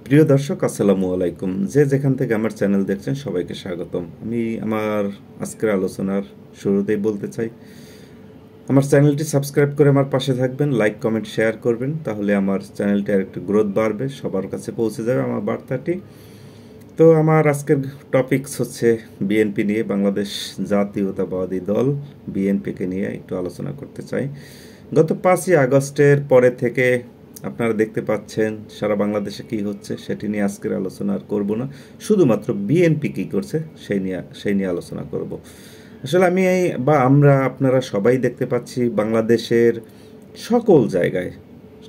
প্রিয় দর্শক আসসালামু আলাইকুম। যে যেখান থেকে আমার চ্যানেল দেখছেন সবাইকে স্বাগতম। আমি আমার আজকের আলোচনার শুরুতেই বলতে চাই, আমার চ্যানেলটি সাবস্ক্রাইব করে আমার পাশে থাকবেন, লাইক কমেন্ট শেয়ার করবেন, তাহলে আমার চ্যানেলটি আর একটু গ্রোথ বাড়বে, সবার কাছে পৌঁছে যাবে আমার বার্তাটি। তো আমার আজকের টপিকস হচ্ছে বিএনপি নিয়ে, বাংলাদেশ জাতীয়তাবাদী দল বিএনপিকে নিয়ে একটু আলোচনা করতে চাই। গত 5ই আগস্টের পরে থেকে আপনারা দেখতে পাচ্ছেন সারা বাংলাদেশে কি হচ্ছে, সেটি নিয়ে আজকের আলোচনা আর করব না। শুধুমাত্র বিএনপি কি করছে সেই নিয়ে আলোচনা করব। আসলে আমি আমরা আপনারা সবাই দেখতে পাচ্ছি বাংলাদেশের সকল জায়গায়,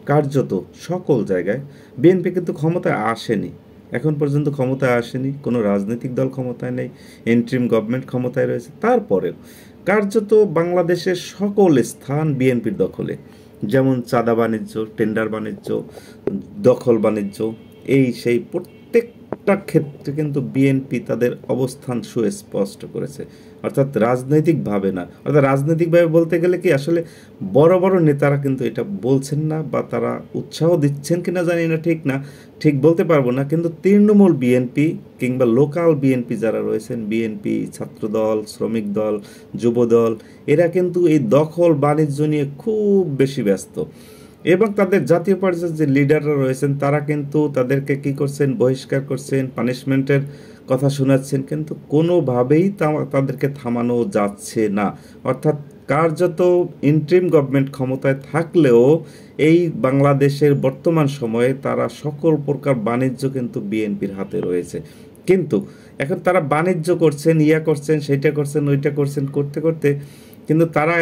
কার্যত সকল জায়গায় বিএনপি কিন্তু ক্ষমতায় আসেনি। এখন পর্যন্ত ক্ষমতায় আসেনি, কোনো রাজনৈতিক দল ক্ষমতায় নেই, ইন্টারিম গভর্নমেন্ট ক্ষমতায় রয়েছে, তারপরেও কার্যত বাংলাদেশের সকল স্থান বিএনপির দখলে। যেমন চাঁদা বাণিজ্য, টেন্ডার বাণিজ্য, দখল বাণিজ্য, এই সেই প্রত্যেকটা ক্ষেত্রে কিন্তু বিএনপি তাদের অবস্থান সুস্পষ্ট করেছে। অর্থাৎ রাজনৈতিকভাবে না, অর্থাৎ রাজনৈতিকভাবে বলতে গেলে কি আসলে বড় বড় নেতারা কিন্তু এটা বলছেন না, বা তারা উৎসাহ দিচ্ছেন কিনা জানি না, ঠিক বলতে পারবো না। কিন্তু তৃণমূল বিএনপি কিংবা লোকাল বিএনপি যারা রয়েছেন, বিএনপি, ছাত্রদল, শ্রমিক দল, যুবদল, এরা কিন্তু এই দখল বাণিজ্য নিয়ে খুব বেশি ব্যস্ত। এবং তাদের জাতীয় পর্যায়ের যে লিডাররা রয়েছেন তারা কিন্তু তাদেরকে কি করছেন, বহিষ্কার করছেন, পানিশমেন্টের কথা শোনাচ্ছেন, কিন্তু কোনোভাবেই তাদেরকে থামানো যাচ্ছে না। অর্থাৎ কার্যত ইন্টারিম গভর্নমেন্ট ক্ষমতায় থাকলেও এই বাংলাদেশের বর্তমান সময়ে তারা সকল প্রকার বাণিজ্য কিন্তু বিএনপির হাতে রয়েছে। কিন্তু এখন তারা বাণিজ্য করছেন, করছেন, সেইটা করছেন, ওইটা করছেন, করতে করতে কিন্তু তারা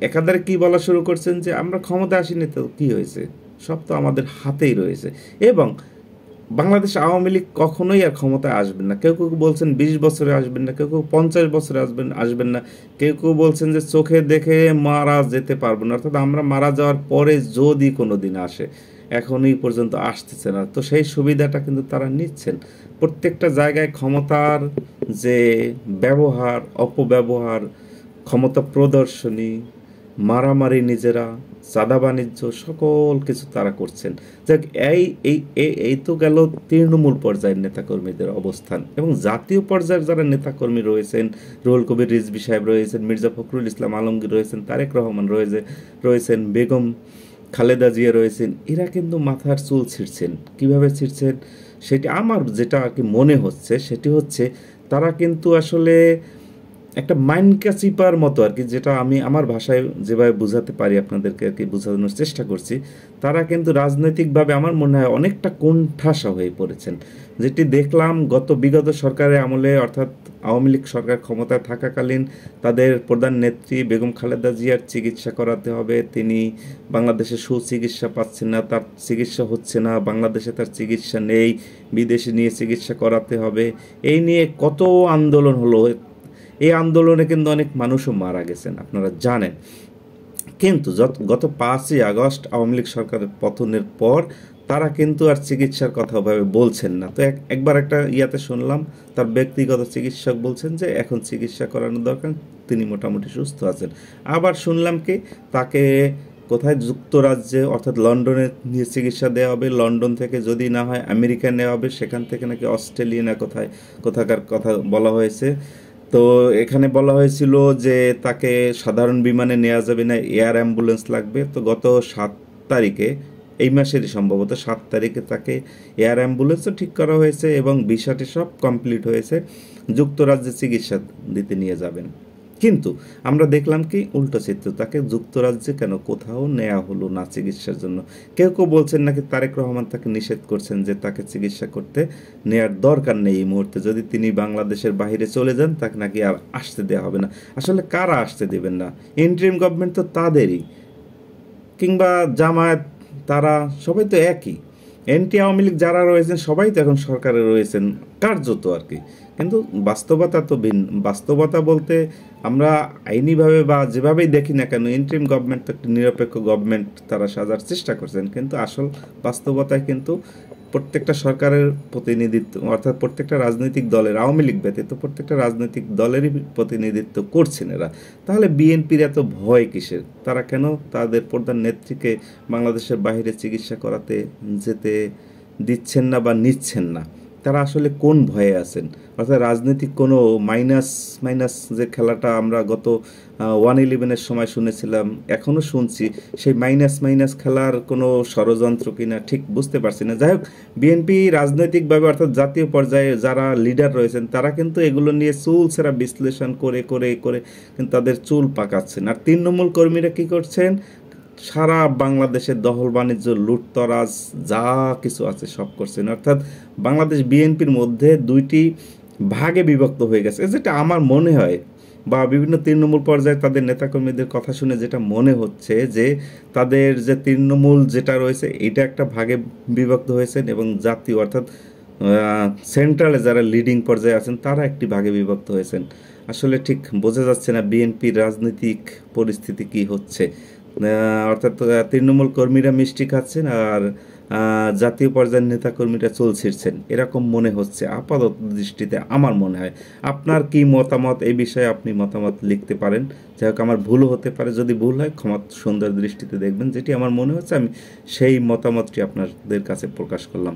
একাধারে কি বলা শুরু করছেন যে আমরা ক্ষমতা আসিনি তো কি হয়েছে, সব তো আমাদের হাতেই রয়েছে। এবং বাংলাদেশ আওয়ামী লীগ কখনোই আর ক্ষমতায় আসবেন না। কেউ কেউ বলছেন 20 বছরে আসবেন না, কেউ কেউ 50 বছরে আসবেন না, কেউ কেউ বলছেন যে চোখে দেখে মারা যেতে পারবো না, অর্থাৎ আমরা মারা যাওয়ার পরে যদি কোনো দিন আসে, এখনই পর্যন্ত আসতেছে না। তো সেই সুবিধাটা কিন্তু তারা নিচ্ছেন। প্রত্যেকটা জায়গায় ক্ষমতার যে ব্যবহার, অপব্যবহার, ক্ষমতা প্রদর্শনী, মারামারি, নিজেরা চাঁদা বাণিজ্য, সকল কিছু তারা করছেন। যাক, এই এই এই- এই তো গেল তৃণমূল পর্যায়ের নেতাকর্মীদের অবস্থান। এবং জাতীয় পর্যায়ের যারা নেতাকর্মী রয়েছেন, রুহুল কবির রিজভী সাহেব রয়েছেন, মির্জা ফখরুল ইসলাম আলমগীর রয়েছেন, তারেক রহমান রয়েছেন, বেগম খালেদা জিয়া রয়েছেন, এরা কিন্তু মাথার চুল ছিঁড়ছেন। কিভাবে ছিঁড়ছেন সেটি আমার যেটা আর কি মনে হচ্ছে, সেটি হচ্ছে তারা কিন্তু আসলে একটা মাইন্ডকা চিপার মতো আর কি, যেটা আমি আমার ভাষায় যেভাবে বোঝাতে পারি আপনাদেরকে আর কি বোঝানোর চেষ্টা করছি। তারা কিন্তু রাজনৈতিকভাবে আমার মনে হয় অনেকটা কোণঠাসা হয়ে পড়েছেন। যেটি দেখলাম বিগত সরকারের আমলে, অর্থাৎ আওয়ামী লীগ সরকার ক্ষমতায় থাকাকালীন তাদের প্রধান নেত্রী বেগম খালেদা জিয়ার চিকিৎসা করাতে হবে, তিনি বাংলাদেশে সুচিকিৎসা পাচ্ছেন না, তার চিকিৎসা হচ্ছে না, বাংলাদেশে তার চিকিৎসা নেই, বিদেশে নিয়ে চিকিৎসা করাতে হবে, এই নিয়ে কত আন্দোলন হলো। এই আন্দোলনে কিন্তু অনেক মানুষও মারা গেছেন, আপনারা জানেন। কিন্তু গত 5ই আগস্ট আওয়ামী লীগ সরকারের পতনের পর তারা কিন্তু আর চিকিৎসার কথা ওভাবে বলছেন না। তো একবার একটা ইয়াতে শুনলাম তার ব্যক্তিগত চিকিৎসক বলছেন যে এখন চিকিৎসা করানো দরকার, তিনি মোটামুটি সুস্থ আছেন। আবার শুনলাম কি তাকে কোথায় যুক্তরাজ্যে অর্থাৎ লন্ডনে নিয়ে চিকিৎসা দেওয়া হবে, লন্ডন থেকে যদি না হয় আমেরিকা নেওয়া হবে, সেখান থেকে নাকি অস্ট্রেলিয়া না কোথাকার কথা বলা হয়েছে। তো এখানে বলা হয়েছিল যে তাকে সাধারণ বিমানে নেওয়া যাবে না, এয়ার অ্যাম্বুলেন্স লাগবে। তো গত 7 তারিখে, এই মাসেরই সম্ভবত 7 তারিখে, তাকে এয়ার অ্যাম্বুলেন্সও ঠিক করা হয়েছে এবং ভিসাটি সব কমপ্লিট হয়েছে, যুক্তরাজ্যে চিকিৎসা দিতে নিয়ে যাবেন। কিন্তু আমরা দেখলাম কি উল্টো চিত্র, তাকে যুক্তরাজ্যে কেন কোথাও নেওয়া হলো না চিকিৎসার জন্য। কেউ কেউ বলছেন নাকি তারেক রহমান তাকে নিষেধ করছেন যে তাকে চিকিৎসা করতে নেয়ার দরকার নেই এই মুহূর্তে, যদি তিনি বাংলাদেশের বাইরে চলে যান তাকে নাকি আর আসতে দেওয়া হবে না। আসলে কারা আসতে দেবেন না? ইন্টারিম গভর্নমেন্ট তো তাদেরই, কিংবা জামায়াত, তারা সবাই তো একই। এনটি আওয়ামী লীগ যারা রয়েছেন সবাই তো এখন সরকারে রয়েছেন, কার্যত আর কি। কিন্তু বাস্তবতা তো ভিন্ন। বাস্তবতা বলতে আমরা আইনিভাবে বা যেভাবেই দেখি না কেন, ইন্টারিম গভর্নমেন্ট তো একটা নিরপেক্ষ গভর্নমেন্ট তারা সাজার চেষ্টা করছেন, কিন্তু আসল বাস্তবতায় কিন্তু প্রত্যেকটা সরকারের প্রতিনিধিত্ব, অর্থাৎ প্রত্যেকটা রাজনৈতিক দলের, আওয়ামী লীগ ব্যতীত প্রত্যেকটা রাজনৈতিক দলেরই প্রতিনিধিত্ব করছেন এরা। তাহলে বিএনপির এত ভয় কিসের? তারা কেন তাদের প্রধান নেত্রীকে বাংলাদেশের বাইরে চিকিৎসা করাতে যেতে দিচ্ছেন না বা নিচ্ছেন না, তারা আসলে কোন ভয়ে আছেন? অর্থাৎ রাজনৈতিক কোনো মাইনাস মাইনাস যে খেলাটা আমরা গত 111-এর সময় শুনেছিলাম, এখনও শুনছি, সেই মাইনাস মাইনাস খেলার কোনো ষড়যন্ত্র কিনা ঠিক বুঝতে পারছি না। যাই হোক, বিএনপি রাজনৈতিকভাবে অর্থাৎ জাতীয় পর্যায়ে যারা লিডার রয়েছেন তারা কিন্তু এগুলো নিয়ে চুলচেরা বিশ্লেষণ করে করে করে কিন্তু তাদের চুল পাকাচ্ছেন। আর তৃণমূল কর্মীরা কী করছেন? সারা বাংলাদেশের দখল বাণিজ্য, লুটতরাজ যা কিছু আছে সব করছেন। অর্থাৎ বাংলাদেশ বিএনপির মধ্যে দুইটি ভাগে বিভক্ত হয়ে গেছে, যেটা আমার মনে হয়, বা বিভিন্ন তৃণমূল পর্যায়ে তাদের নেতাকর্মীদের কথা শুনে যেটা মনে হচ্ছে যে তাদের যে তৃণমূল যেটা রয়েছে এটা একটা ভাগে বিভক্ত হয়েছেন, এবং জাতীয় অর্থাৎ সেন্ট্রালে যারা লিডিং পর্যায়ে আছেন তারা একটি ভাগে বিভক্ত হয়েছেন। আসলে ঠিক বোঝা যাচ্ছে না বিএনপির রাজনৈতিক পরিস্থিতি কি হচ্ছে। অর্থাৎ তৃণমূল কর্মীরা মিষ্টি খাচ্ছেন আর জাতীয় পর্যায়ের নেতাকর্মীরা চুল ছিঁড়ছেন, এরকম মনে হচ্ছে আপাতত দৃষ্টিতে, আমার মনে হয়। আপনার কি মতামত এই বিষয়ে? আপনি মতামত লিখতে পারেন। যাই হোক, আমার ভুলও হতে পারে, যদি ভুল হয় ক্ষমা সুন্দর দৃষ্টিতে দেখবেন। যেটি আমার মনে হচ্ছে আমি সেই মতামতটি আপনাদের কাছে প্রকাশ করলাম।